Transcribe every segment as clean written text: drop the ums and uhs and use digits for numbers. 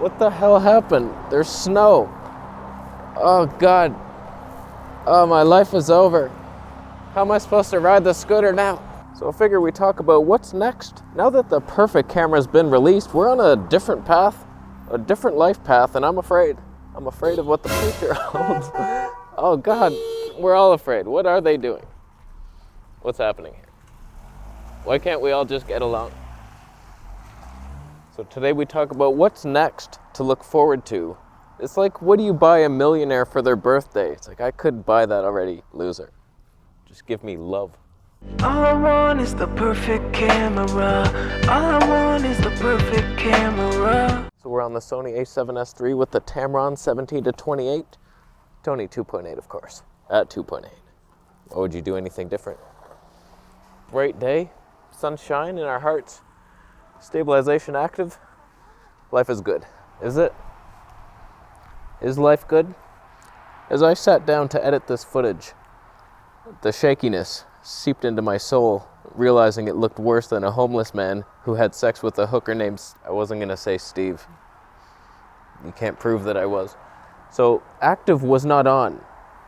What the hell happened? There's snow. Oh God. Oh, my life is over. How am I supposed to ride the scooter now? So I figure we talk about what's next. Now that the perfect camera's been released, we're on a different path, a different life path, and I'm afraid. I'm afraid of what the future holds. Oh God, we're all afraid. What are they doing? What's happening here? Why can't we all just get along? So today we talk about what's next to look forward to. It's like, what do you buy a millionaire for their birthday? It's like, I could buy that already, loser. Just give me love. All I want is the perfect camera. All I want is the perfect camera. So we're on the Sony A7S III with the Tamron 17-28. Tony 2.8, of course, at 2.8. Why would you do anything different? Bright day, sunshine in our hearts, stabilization active. Life is good. Is it? Is life good? As I sat down to edit this footage, the shakiness seeped into my soul, realizing it looked worse than a homeless man who had sex with a hooker named, I wasn't going to say Steve. You can't prove that I was. So active was not on.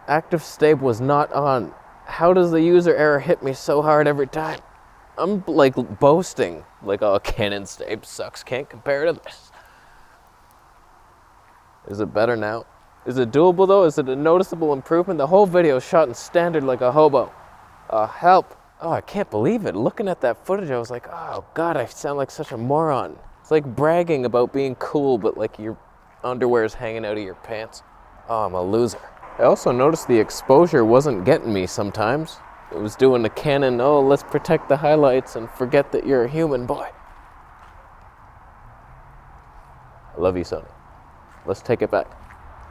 Active stab was not on. How does the user error hit me so hard every time? I'm like boasting, like, oh, Canon stab sucks, can't compare to this. Is it better now? Is it doable though? Is it a noticeable improvement? The whole video is shot in standard like a hobo. Help. Oh, I can't believe it. Looking at that footage, I was like, oh God, I sound like such a moron. It's like bragging about being cool, but like your underwear is hanging out of your pants. Oh, I'm a loser. I also noticed the exposure wasn't getting me sometimes. It was doing the Canon, oh, let's protect the highlights and forget that you're a human boy. I love you, Sony. Let's take it back.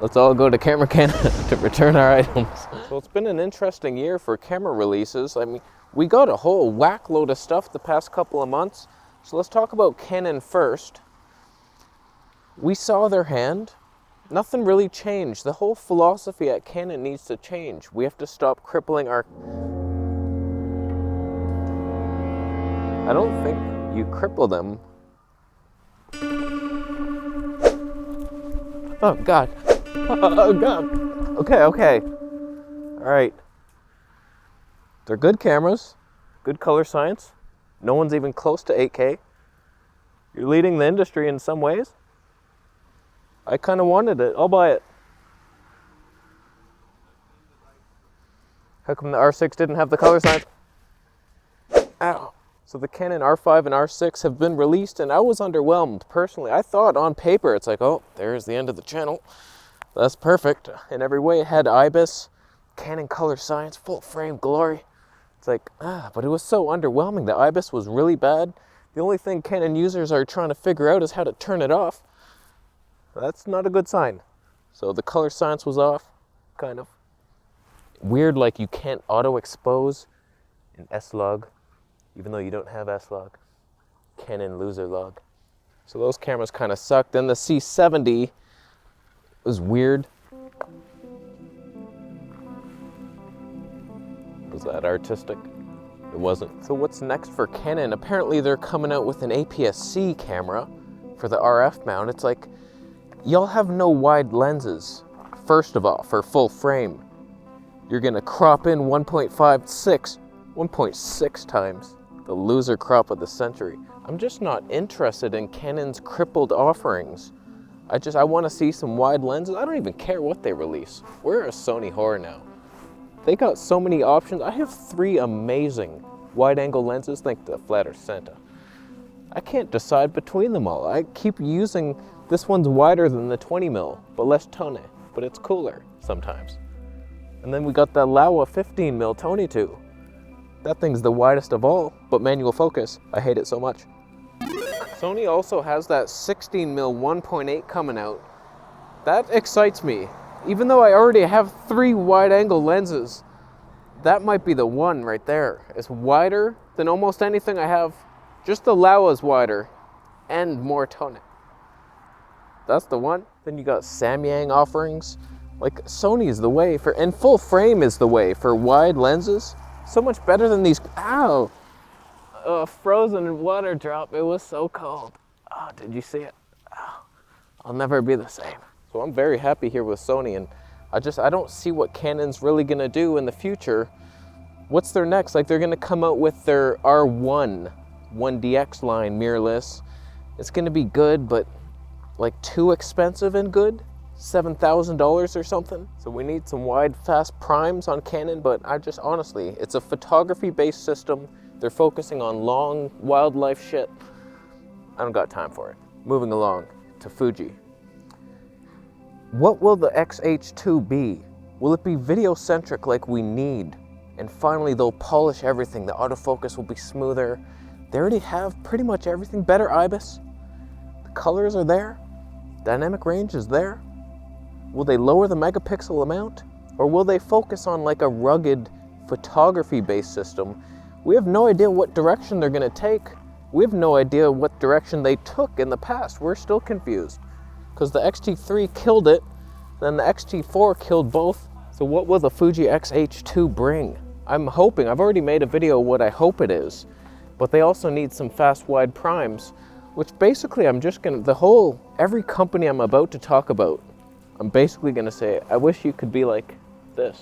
Let's all go to Camera Canada to return our items. So it's been an interesting year for camera releases. I mean, we got a whole whack load of stuff the past couple of months. So let's talk about Canon first. We saw their hand. Nothing really changed. The whole philosophy at Canon needs to change. We have to stop crippling our... I don't think you cripple them. Oh God. Oh God. Okay. All right. They're good cameras, good color science. No one's even close to 8K. You're leading the industry in some ways. I kind of wanted it. I'll buy it. How come the R6 didn't have the color science? Ow. So the Canon R5 and R6 have been released, and I was underwhelmed personally. I thought on paper it's like, oh, there's the end of the channel. That's perfect in every way. It had IBIS, Canon color science, full frame glory. It's like, but it was so underwhelming. The IBIS was really bad. The only thing Canon users are trying to figure out is how to turn it off. That's not a good sign. So the color science was off, kind of. Weird, like you can't auto expose in S-Log. Even though you don't have S-Log. Canon loser log. So those cameras kind of sucked. Then the C70 was weird. Was that artistic? It wasn't. So what's next for Canon? Apparently they're coming out with an APS-C camera for the RF mount. It's like, y'all have no wide lenses. First of all, for full frame. You're gonna crop in 1.6 times. The loser crop of the century. I'm just not interested in Canon's crippled offerings. I want to see some wide lenses. I don't even care what they release. We're a Sony whore now. They got so many options. I have 3 amazing wide-angle lenses. Thank the flatter Santa. I can't decide between them all. I keep using, this one's wider than the 20mm, but less tone, but it's cooler sometimes. And then we got the Laowa 15mm Tony 2. That thing's the widest of all, but manual focus. I hate it so much. Sony also has that 16mm 1.8 coming out. That excites me. Even though I already have 3 wide-angle lenses, that might be the one right there. It's wider than almost anything I have. Just the Laowa's wider and more tone. That's the one. Then you got Samyang offerings. Like, Sony's the way for, and full frame is the way for wide lenses. So much better than these, ow! Frozen water drop, it was so cold. Oh, did you see it? Oh, I'll never be the same. So I'm very happy here with Sony, and I don't see what Canon's really gonna do in the future. What's their next? Like, they're gonna come out with their R1 1DX line mirrorless. It's gonna be good, but like too expensive and good? $7,000 or something. So we need some wide, fast primes on Canon, but honestly, it's a photography-based system. They're focusing on long wildlife shit. I don't got time for it. Moving along to Fuji. What will the XH2 be? Will it be video-centric like we need? And finally, they'll polish everything. The autofocus will be smoother. They already have pretty much everything. Better IBIS. The colors are there. Dynamic range is there. Will they lower the megapixel amount? Or will they focus on like a rugged photography-based system? We have no idea what direction they're gonna take. We have no idea what direction they took in the past. We're still confused. Because the X-T3 killed it, then the X-T4 killed both. So what will the Fuji X-H2 bring? I'm hoping, I've already made a video what I hope it is, but they also need some fast wide primes, which basically I'm just gonna, every company I'm about to talk about, I'm basically gonna say, I wish you could be like this.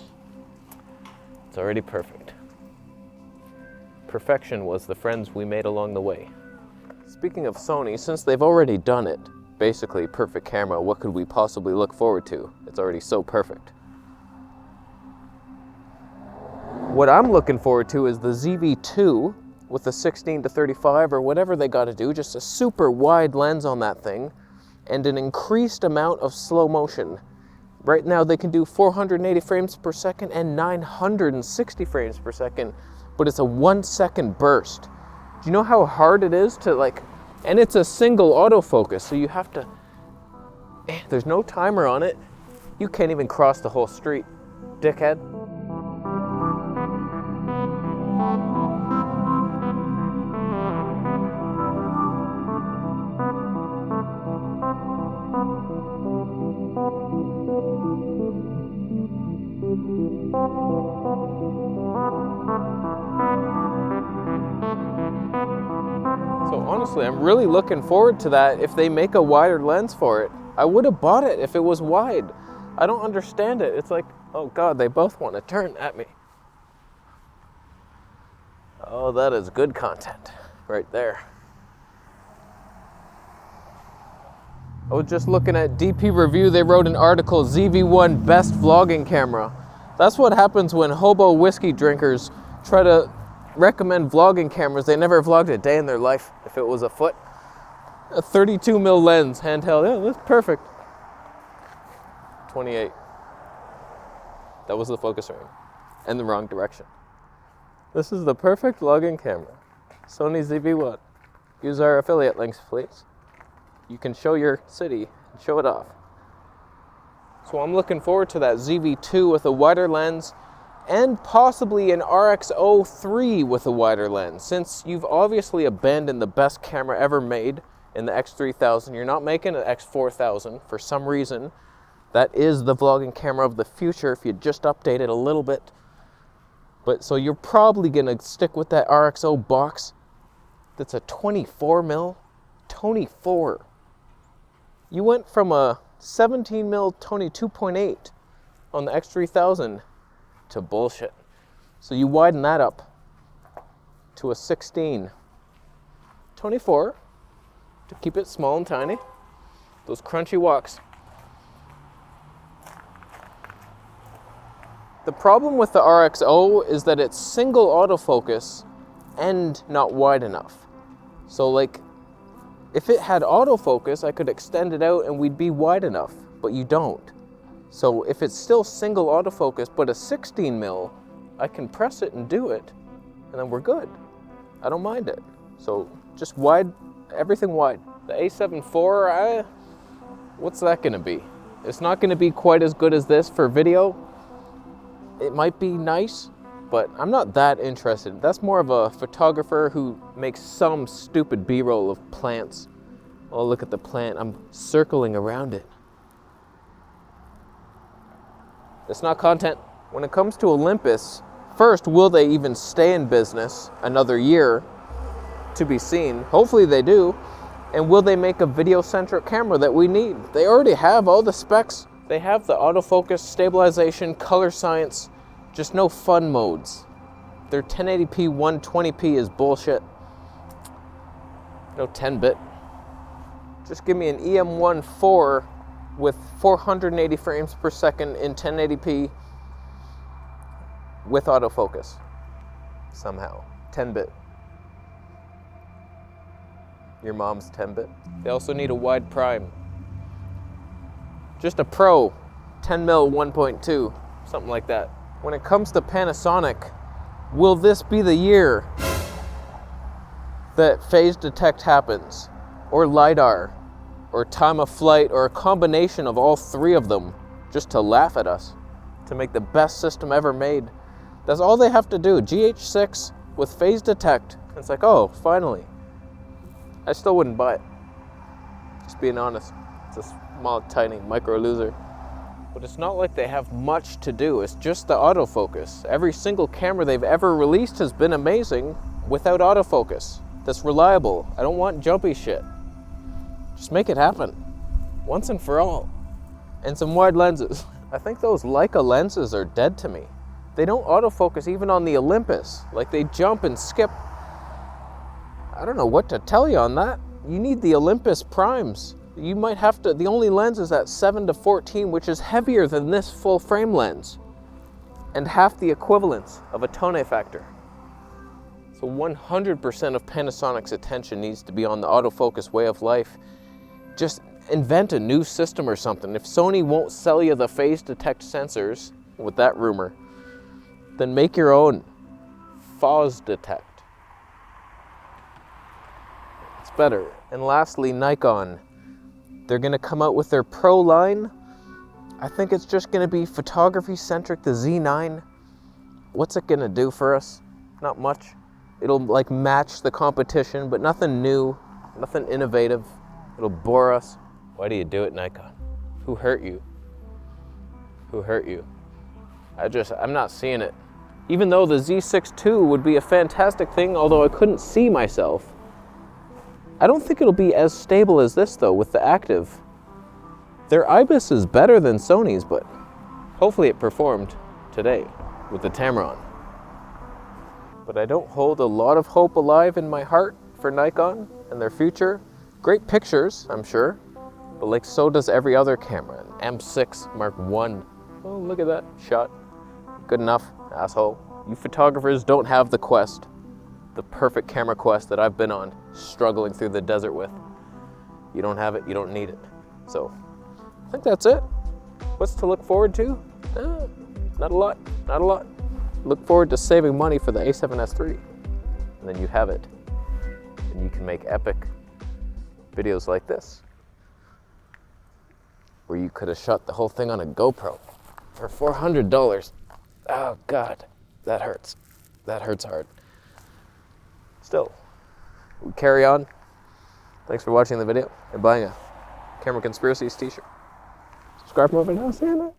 It's already perfect. Perfection was the friends we made along the way. Speaking of Sony, since they've already done it, basically perfect camera, what could we possibly look forward to? It's already so perfect. What I'm looking forward to is the ZV-2 with the 16-35 or whatever they got to do, just a super wide lens on that thing and an increased amount of slow motion. Right now they can do 480 frames per second and 960 frames per second, but it's a 1 second burst. Do you know how hard it is to and it's a single autofocus, so you have to, there's no timer on it. You can't even cross the whole street, dickhead. So honestly, I'm really looking forward to that. If they make a wider lens for it, I would have bought it if it was wide. I don't understand it. It's like, oh God, they both want to turn at me. Oh, that is good content right there. I was just looking at DP Review. They wrote an article, ZV-1 best vlogging camera. That's what happens when hobo whiskey drinkers try to recommend vlogging cameras. They never vlogged a day in their life if it was afoot. A 32mm lens, handheld, yeah, that's perfect. 28. That was the focus ring. And the wrong direction. This is the perfect vlogging camera. Sony ZV-1. Use our affiliate links, please. You can show your city and show it off. So I'm looking forward to that ZV-2 with a wider lens and possibly an RX-03 with a wider lens. Since you've obviously abandoned the best camera ever made in the X3000, you're not making an X4000 for some reason. That is the vlogging camera of the future if you just update it a little bit. But so you're probably gonna stick with that RX-0 box. That's a 24mm, 24. You went from a 17mm Tony 2.8 on the X3000 to bullshit. So you widen that up to a 16. 24 to keep it small and tiny. Those crunchy walks. The problem with the RX-0 is that it's single autofocus and not wide enough. So if it had autofocus, I could extend it out and we'd be wide enough, but you don't. So if it's still single autofocus, but a 16mm, I can press it and do it, and then we're good. I don't mind it. So just wide, everything wide. The A7 IV, what's that gonna be? It's not gonna be quite as good as this for video. It might be nice, but I'm not that interested. That's more of a photographer who makes some stupid B-roll of plants. Oh, look at the plant. I'm circling around it. It's not content. When it comes to Olympus, first, will they even stay in business another year? To be seen. Hopefully they do. And will they make a video-centric camera that we need? They already have all the specs. They have the autofocus, stabilization, color science, just no fun modes. Their 1080p 120p is bullshit. No 10-bit. Just give me an EM1 4 with 480 frames per second in 1080p with autofocus. Somehow. 10-bit. Your mom's 10-bit. They also need a wide prime. Just a Pro 10mm 1.2, something like that. When it comes to Panasonic, will this be the year that phase detect happens, or LiDAR, or time of flight, or a combination of all three of them, just to laugh at us, to make the best system ever made? That's all they have to do. GH6 with phase detect. It's like, oh, finally. I still wouldn't buy it. Just being honest. It's a small, tiny micro loser. But it's not like they have much to do. It's just the autofocus. Every single camera they've ever released has been amazing without autofocus. That's reliable. I don't want jumpy shit. Just make it happen. Once and for all. And some wide lenses. I think those Leica lenses are dead to me. They don't autofocus even on the Olympus. Like, they jump and skip. I don't know what to tell you on that. You need the Olympus primes. You might have to, the only lens is at 7-14, which is heavier than this full frame lens. And half the equivalence of a tone factor. So 100% of Panasonic's attention needs to be on the autofocus way of life. Just invent a new system or something. If Sony won't sell you the phase detect sensors, with that rumor, then make your own. Phase detect. It's better. And lastly, Nikon. They're going to come out with their Pro line. I think it's just going to be photography-centric, the Z9. What's it going to do for us? Not much. It'll like match the competition, but nothing new, nothing innovative. It'll bore us. Why do you do it, Nikon? Who hurt you? Who hurt you? I'm not seeing it. Even though the Z6 II would be a fantastic thing, although I couldn't see myself. I don't think it'll be as stable as this though, with the active. Their IBIS is better than Sony's, but hopefully it performed today with the Tamron. But I don't hold a lot of hope alive in my heart for Nikon and their future. Great pictures, I'm sure, but like so does every other camera. An M6 Mark I. Oh, look at that shot. Good enough, asshole. You photographers don't have the Quest. The perfect camera quest that I've been on, struggling through the desert with. You don't have it, you don't need it. So, I think that's it. What's to look forward to? Not a lot, not a lot. Look forward to saving money for the A7S III. And then you have it. And you can make epic videos like this. Where you could have shot the whole thing on a GoPro for $400. Oh God, that hurts. That hurts hard. Still, we carry on. Thanks for watching the video and buying a Camera Conspiracies t-shirt. Subscribe for more videos. See you next.